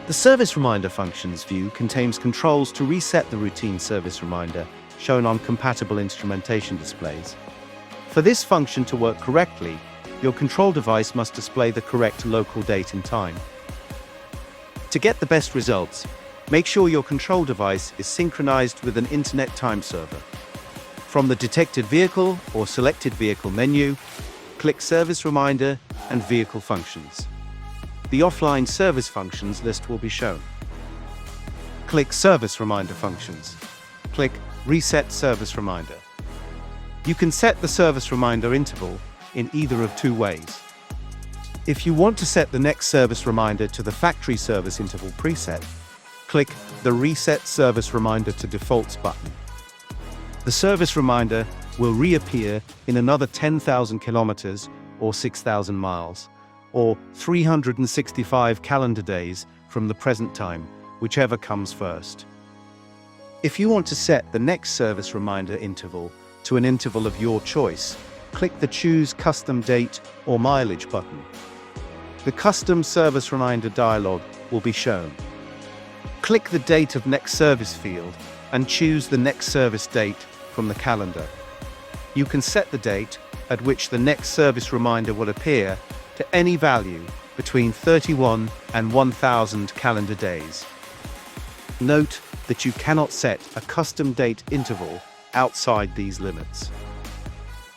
The Service Reminder Functions view contains controls to reset the routine service reminder shown on compatible instrumentation displays. For this function to work correctly, your control device must display the correct local date and time. To get the best results, make sure your control device is synchronized with an internet time server. From the Detected Vehicle or Selected Vehicle menu, click Service Reminder and Vehicle Functions. The offline service functions list will be shown. Click Service Reminder Functions. Click Reset Service Reminder. You can set the service reminder interval in either of two ways. If you want to set the next service reminder to the factory service interval preset, click the Reset Service Reminder to Defaults button. The service reminder will reappear in another 10,000 kilometers or 6,000 miles, or 365 calendar days from the present time, whichever comes first. If you want to set the next service reminder interval to an interval of your choice, click the Choose Custom Date or Mileage button. The Custom Service Reminder dialog will be shown. Click the Date of Next Service field and choose the next service date from the calendar. You can set the date at which the next service reminder will appear to any value between 31 and 1000 calendar days. Note that you cannot set a custom date interval outside these limits.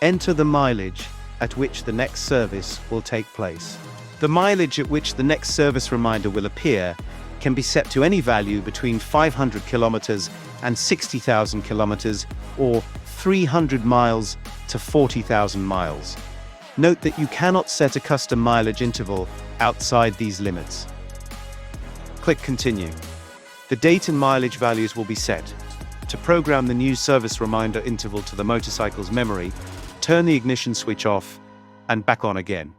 Enter the mileage at which the next service will take place. The mileage at which the next service reminder will appear can be set to any value between 500 kilometers and 60,000 kilometers, or 300 miles to 40,000 miles. Note that you cannot set a custom mileage interval outside these limits. Click Continue. The date and mileage values will be set. To program the new service reminder interval to the motorcycle's memory, turn the ignition switch off and back on again.